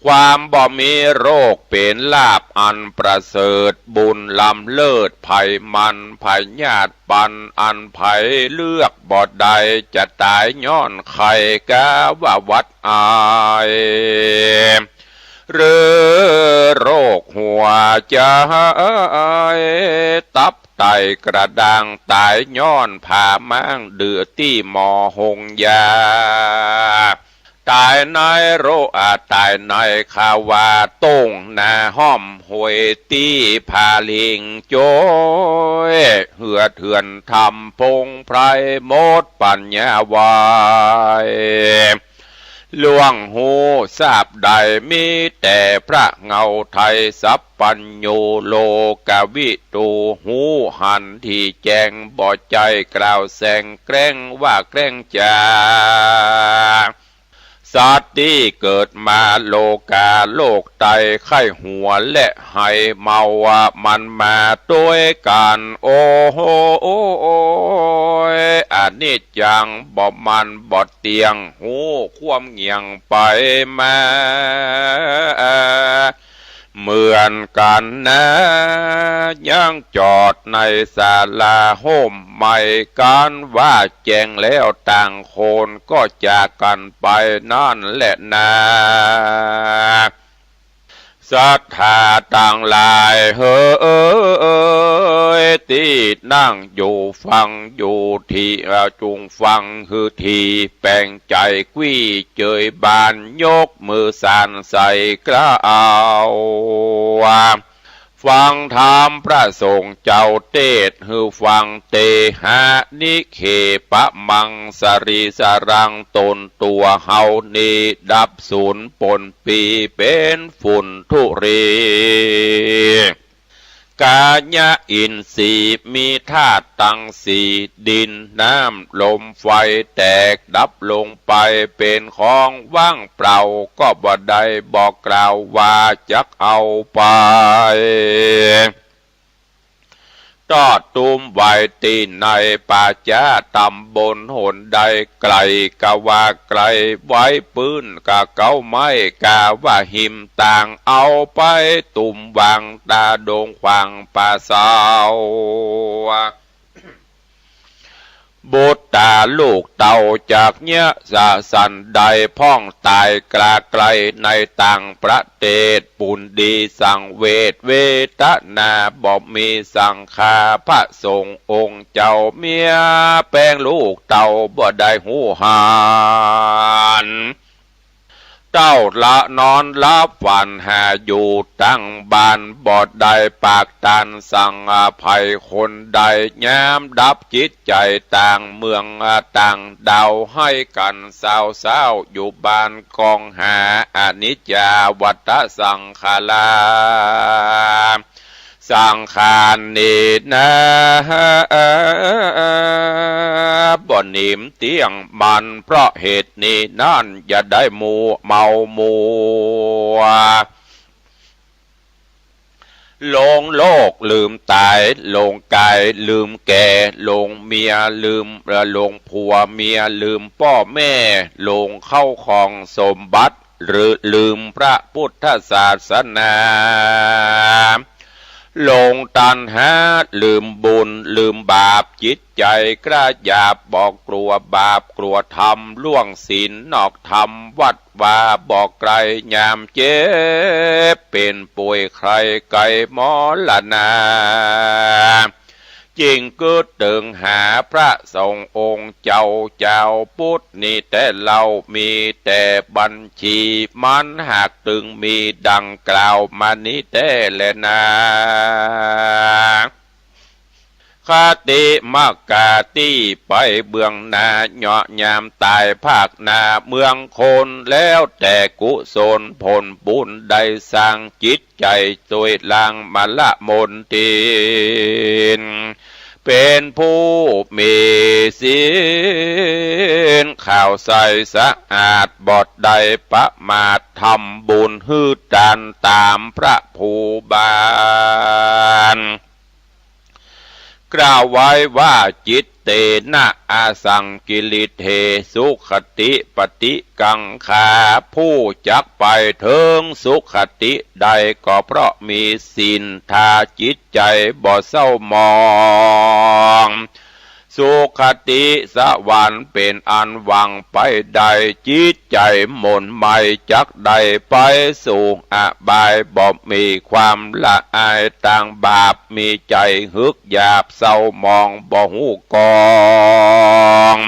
ความบ่มีโรคเป็นลาภอันประเสริฐบุญลำเลิศภัยมันภัยญาติปันอันภัยเลือกบ่ใดจะตายย้อนไข่กาว่าวัดอายหรือโรคหัวใจตับไตกระดังตายย้อนผ่ามั่งเดือที่หมอหงยาตายในโรอาตายในขาวาต้งนาห้อมหวยตีพาลิงโจยเหือเถื่อนทำพงไพรโมดปัญญาวายล่วงหูทราบใดมีแต่พระเงาไทยสัพปัญโยโลกวิตูหูหันที่แจงบ่ใจกล่าวแสงแกล้งว่าแกล้งจาสัตว์ที่เกิดมาโลกาโลกไตไข้หัวและให้เมาว่ามันมาด้วยกันโอ้โหอันนี้จังบ่มันบ่เตียงหูความเงียงไปมาเหมือนกันนะยังจอดในศาลาโฮมใหม่การว่าแจงแล้วต่างคนก็จากกันไปนั่นแหละนะศรัทธาต่างหลายเฮ้ยที่นั่งอยู่ฟังอยู่ที่จุงฟังคือที่แปลงใจกี้เจยบานยกมือสานใส่กล้าว ฟังธรรมพระสงฆ์เจ้าเทศฮือฟังเตหะนิเคปะมังสรีสรังตนตัวเฮานีดับสูญปนปีเป็นฝุ่นทุเรกาญะอินทรีย์มีธาตุตั้งสี่ดินน้ำลมไฟแตกดับลงไปเป็นของว่างเปล่าก็บ่ได้บอกกล่าวว่าจักเอาไปตอดตุมไว้ตีในป่าจ้าตำบลหนใดไกลกะว่าไกลไว้ปืนกะเก้าไม้กะว่าหิมต่างเอาไปตุ่มวางตาโดงขวางป่าสาวบุตรตาลูกเต่าจากเนี้ยสะสันใดพ่องตายกลาไกลในต่างประเทศปุ่นดีสังเวทเวทนาบอกมีสังฆาพระสงฆ์องค์เจ้าเมียแป้งลูกเต่าบ่ได้หูหานเต้าละนอนลับฝันหาอยู่ตั้งบ้านบอดใดปากตันสั่งอภัยคนใดแย้มดับจิตใจต่างเมืองต่างดาวให้กันเศร้าอยู่บ้านกองหาอนิจจาวัฏสังขาราสังขารนี้นะบ่หนิมเตียงมันเพราะเหตุนี้นั่นอย่าได้มัวเมามัวลงโลกลืมตายลงกายลืมแก่ลงเมียลืมลงผัวเมียลืมพ่อแม่ลงเข้าของสมบัติหรือลืมพระพุทธศาสนาลงตัณหาลืมบุญลืมบาปจิตใจกระหยาบบอกกลัวบาปกลัวธรรมล่วงศีลนอกธรรมวัดว่าบอกไกลยามเจ็บเป็นป่วยใครไกลหมอละนาจริงก็ตึงหาพระสงฆ์องค์เจ้าพุทธนี่แต่เรามีแต่บัญชีมันหากตึงมีดังกล่าวมานี้แต่แลนาคติมากาตีไปเบื้องหน้าเหาะยามตายภาคนาเมืองคนแล้วแต่กุศลผลบุญได้สร้างจิตใจสวยลางมาละมนตินเป็นผู้มีศีลข่าวใสสะอาดบอดใดประมาททำบุญฮืดดันตามพระภูบาลกล่าวไว้ว่าจิตเตนะอาสังกิริเทสุขติปฏิกังขาผู้จักไปถึงสุขติใดก็เพราะมีศีลทาจิตใจบ่เศร้ามองสุขติสวรรค์เป็นอันหวังไปใดจิตใจหม่นไม่จักใดไปสู่อบายบ่มีความละอายต่างบาปมีใจฮึกหยาบเศร้ามองบ่หูกอง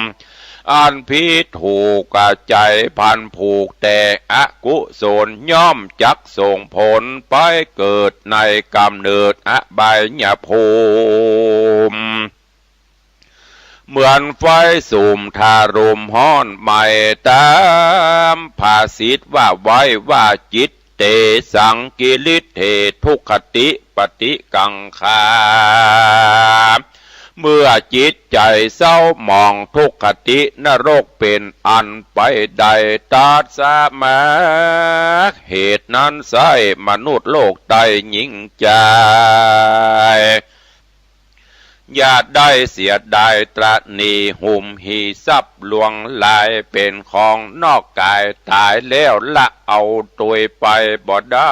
อันพิษถูกใจพันผูกแต่อกุศลย่อมจักส่งผลไปเกิดในกำเนิดอบายภูมิเหมือนไฟสุมทารุมห้อนใหม่ตามภาษิตว่าไว้ว่าจิตเตสังกิริเททุกขติปฏิกังขาเมื่อจิตใจเศร้ามองทุกขตินรกเป็นอันไปใดตัดสมาเหตุนั้นใส่มนุษย์โลกใดยิ่งใจอย่าได้เสียดายตระหนี่หุ่มหีทรัพย์ลวงลายเป็นของนอกกายตายแล้วละเอาตัวไปบ่ได้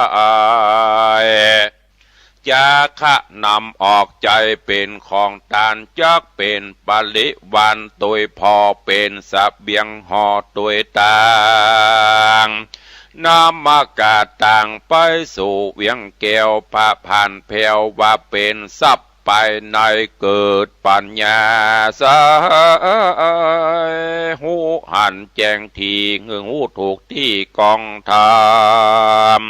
จะขะนำออกใจเป็นของตานจักเป็นปริวันตัวพอเป็นสเบียงห่อตัวต่างนามากาต่างไปสู่เวียงแก้วพระผ่านแผ่วว่าเป็นทรัพย์ไปในเกิดปัญญาสายหูหันแจ้งทีเงือหูถูกที่กองธรรม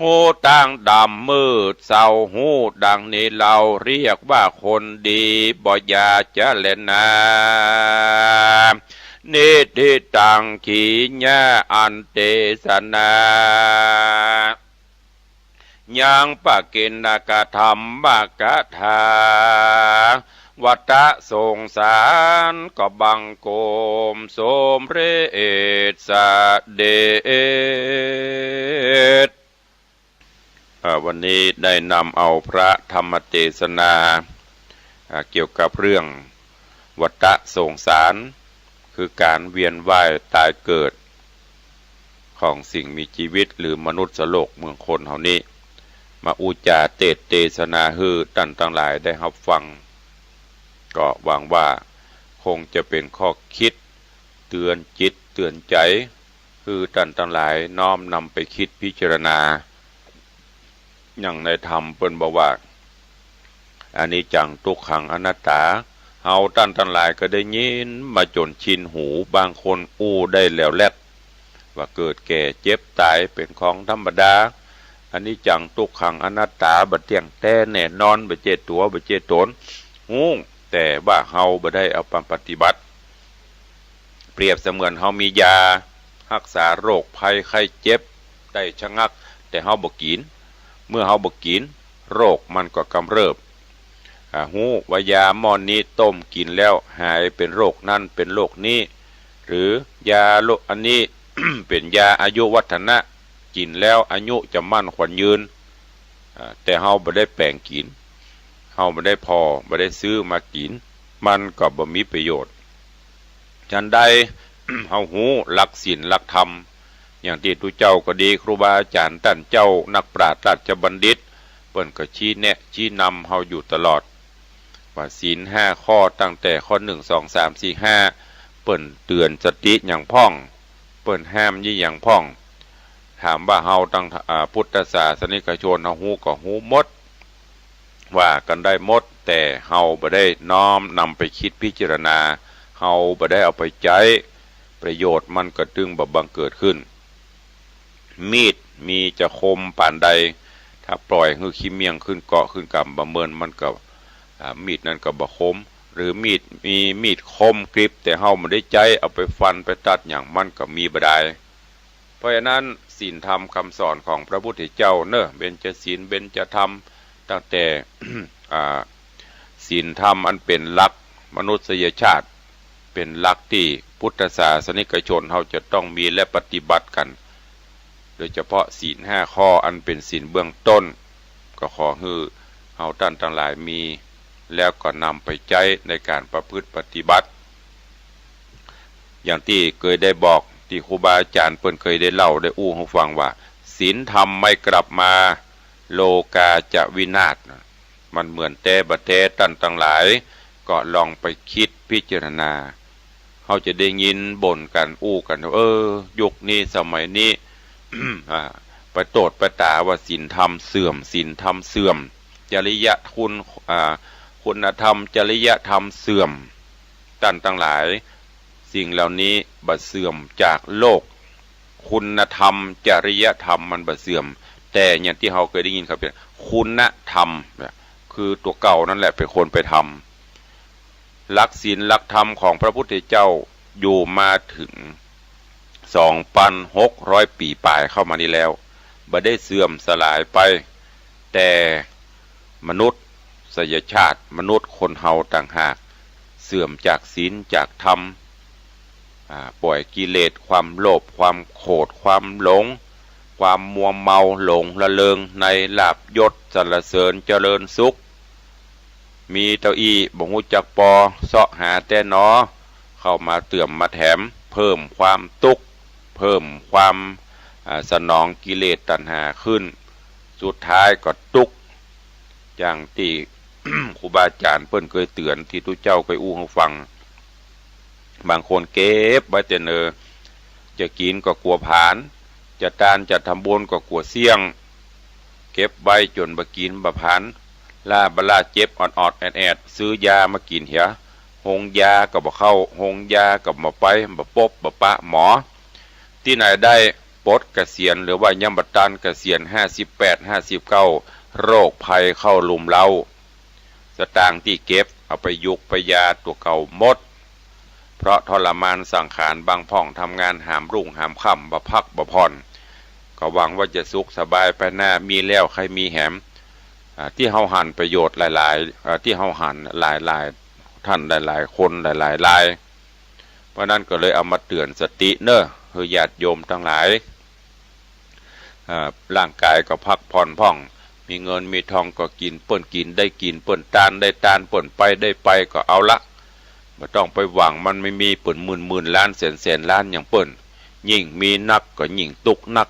หูต่างดำมืดเศร้าหูดังนี้เราเรียกว่าคนดีบ่อยาจะเล่นนานิติตังขีญาอันเตสนายังปะกินนากธรรมบากะทาวัตะสงสารก็บังโกมโสมเรศเดชวันนี้ได้นำเอาพระธรรมเทศนาเกี่ยวกับเรื่องวัฏสงสารคือการเวียนว่ายตายเกิดของสิ่งมีชีวิตหรือมนุษย์โลกเมืองคนเฮานี้มาอุจาเทศนาฮือท่านทั้งหลายได้รับฟังก็หวังว่าคงจะเป็นข้อคิดเตือนจิตเตือนใจคือท่านทั้งหลายน้อมนำไปคิดพิจารณาอย่างในธรรมเปิ้นบอกว่าอานิจจังทุกขังอนัตตาเฮาท่านทั้งหลายก็ได้ยินมาจนชินหูบางคนอู้ได้แล้วแลดว่าเกิดแก่เจ็บตายเป็นของธรรมดาอานิจจังทุกขังอนัตตาบ่เที่ยงแท้แน่นอนบ่เจตัวบ่เจตนฮู้แต่ว่าเฮาบ่ได้เอาปฏิบัติเปรียบเสมือนเฮามียารักษาโรคภัยไข้เจ็บได้ชะงักแต่เฮาบ่กินเมื่อเฮาบ่กินโรคมันก็กำเริบฮู้ว่ายาหม้อนี้ต้มกินแล้วหายเป็นโรคนั้นเป็นโรคนี้หรือยาโรคอันนี้ เป็นยาอายุวัฒนะกินแล้วอายุจะมั่นขวัญยืนแต่เฮาบ่ได้แปลงกินเฮาบ่ได้พอบ่ได้ซื้อมากินมันก็บ่มีประโยชน์ฉันใด เฮาฮู้หลักศีลหลักธรรมอย่างที่ทุเจ้าก็ดีครูบาอาจารย์ท่านเจ้านักปราชญ์ราชบัณฑิตเปิ้นก็ชี้แนะชี้นำเฮาอยู่ตลอดว่าศีล5ข้อตั้งแต่ข้อ1 2 3 4 5เปิ้นเตือนสติอย่างพ่องเปิ้นห้ามยี่อย่างพ่องถามว่าเฮาตั้งพุทธศาสนิกชนเฮาฮู้ก็ฮู้หมดว่ากันได้หมดแต่เฮาบ่ได้น้อมนำไปคิดพิจารณาเฮาบ่ได้เอาไปใช้ประโยชน์มันก็จึงบ่บังเกิดขึ้นมีดมีจะคมปานใดถ้าปล่อยให้ขี้เมียงขึ้นเกาะขึ้นกำประเมินมันก็มีดนั้นก็บ่คมหรือมีดมีมีดคมกริบแต่เฮาบ่ได้ใจเอาไปฟันไปตัดอย่างมันก็มีบ่ได้เพราะฉะนั้นศีลธรรมคำสอนของพระพุทธเจ้าเนอะเบญจศีลเบญจธรรมตั้งแต่ ศีลธรรมอันเป็นหลักมนุษยชาติเป็นหลักที่พุทธศาสนิกชนเฮาจะต้องมีและปฏิบัติกันโดยเฉพาะศีล5ข้ออันเป็นศีลเบื้องต้นก็ขอให้เฮาท่านทั้งหลายมีแล้วก็นำไปใช้ในการประพฤติปฏิบัติอย่างที่เคยได้บอกที่ครูบาอาจารย์เพิ่นเคยได้เล่าได้อู้ให้ฟังว่าศีลธรรมไม่กลับมาโลกาจะวินาศมันเหมือนแต่บ่แต่ท่านทั้งหลายก็ลองไปคิดพิจารณาเฮาจะได้ยินบ่นกันอู้กันยุคนี้สมัยนี้ ไปโตดไปตาว่าศีลธรรมเสื่อมศีลธรรมเสื่อมจริยคุณธรรมจริยธรรมเสื่อมท่านทั้งหลายสิ่งเหล่านี้บ่เสื่อมจากโลกคุณธรรมจริยธรรมมันบ่เสื่อมแต่อย่างที่เฮาเคยได้ยินครับคุณธรรมคือตัวเก่านั่นแหละเป็นคนไปทำหลักศีลหลักธรรมของพระพุทธเจ้าอยู่มาถึง 2,600 ปีปลายเข้ามานี้แล้วบ่ได้เสื่อมสลายไปแต่มนุษย์ยชาติมนุษย์คนเฮาต่างหากเสื่อมจากศีลจากธรรมปล่อยกิเลสความโลภความโกรธความหลงความมัวเมาหลงละเลงในลาภยศสรรเสริญเจริญสุขมีเต้าอี้บ่ฮู้จักปอเสาะหาแต่หนอเข้ามาเติมมาแถมเพิ่มความทุกข์เพิ่มความสนองกิเลสตัณหาขึ้นสุดท้ายก็ทุกข์อย่างที่ ครูบาอาจารย์เพิ่นเคยเตือนที่ทุกเจ้าเคยอู้ให้ฟังบางคนเก็บไว้แต่เนอจะกินก็กลัวผานจะทานจะทำบุญก็กลัวเสี่ยงเก็บไว้จนบ่กินบ่ผานบลาเจ็บออดแอดซื้อยามากินเหียหงยาก็บ่เข้าหงยาก็บ่ไปบ่ปบบ่ปะหมอที่ไหนได้ ปลดเกษียณหรือว่าย่ำบัดตันเกษียณ58 59โรคภัยเข้าลุมเล้าสตางค์ที่เก็บเอาไปยุกไปยาตัวเก่าหมดเพราะทรมานสังขารบางพ่องทำงานหามรุ่งหามค่ำบ่พักบ่พรก็หวังว่าจะสุขสบายไปหน้ามีแล้วใครมีแหมที่เฮาหันประโยชน์หลายๆที่เฮาหันหลายๆท่านหลายๆคนหลายๆรายเพราะนั้นก็เลยเอามาเตือนสติเนอะคือญาติโยมทั้งหลายร่างกายก็พักผ่อนพ่องมีเงินมีทองก็กินเปิ้นกินได้กินเปิ้นตานได้ตานเปิ้นไปได้ไปก็เอาละไม่ต้องไปหวังมันไม่มีเปิ้นหมื่นล้านแสนล้านอย่างเปิ้นยิ่งมีนักก็ยิ่งตุกนัก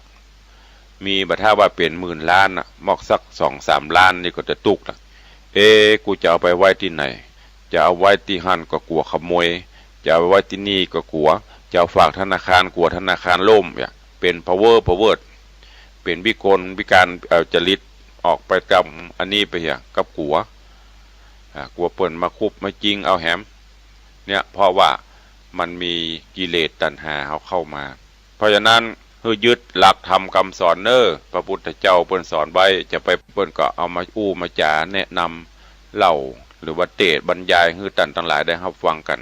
มีบัดถ้าว่าเปลี่ยน10,000 ล้านน่ะมอกสัก2-3 ล้านนี่ก็จะตุกนะกูจะเอาไปไว้ที่ไหนจะเอาไว้ที่หั่นก็กลัวขโมยจะเอาไว้ที่นี่ก็กลัวจะเอาฝากธนาคารกลัวธนาคารล่มเนี่ยเป็น power เป็นวิกลวิการจริตออกไปกับอันนี้ไปอย่างกับกลัวเปิ่นมาคุบมาจริงเอาแหมเนี่ยเพราะว่ามันมีกิเลสตัณหาเข้ามาเพราะฉะนั้นคือยึดหลักธรรมคำสอนพระพุทธเจ้าเปิ้นสอนไว้จะไปเปิ้นก็เอามามาจาแนะนำเล่าหรือว่าเทศบรรยายให้ท่านทั้งหลายได้รับฟังกัน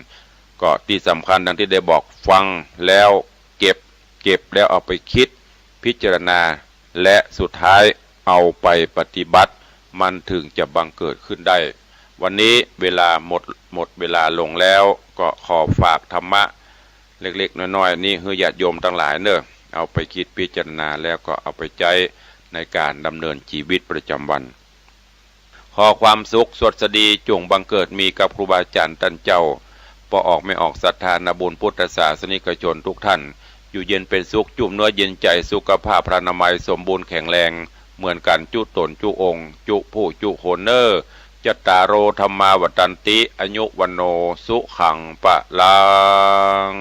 ก็ที่สำคัญดังที่ได้บอกฟังแล้วเก็บแล้วเอาไปคิดพิจารณาและสุดท้ายเอาไปปฏิบัติมันถึงจะบังเกิดขึ้นได้วันนี้เวลาหมดเวลาลงแล้วก็ขอฝากธรรมะเล็กๆน้อยๆนี่ให้ญาติโยมทั้งหลายเนอะเอาไปคิดพิจารณาแล้วก็เอาไปใช้ในการดำเนินชีวิตประจำวันขอความสุขสดสดีจงบังเกิดมีกับครูบาอาจารย์ท่านเจ้าปออกไม่ออกศรัทธาบุญพุทธศาสนิกชนทุกท่านอยู่เย็นเป็นสุขจุ่มเนื้อเย็นใจสุขภาพพระนามัยสมบูรณ์แข็งแรงเหมือนกันจุตนจุองค์จุผู้จุโคนจัตตารโอธรรมาวัฏันติอายุวันโนสุขังปะลัง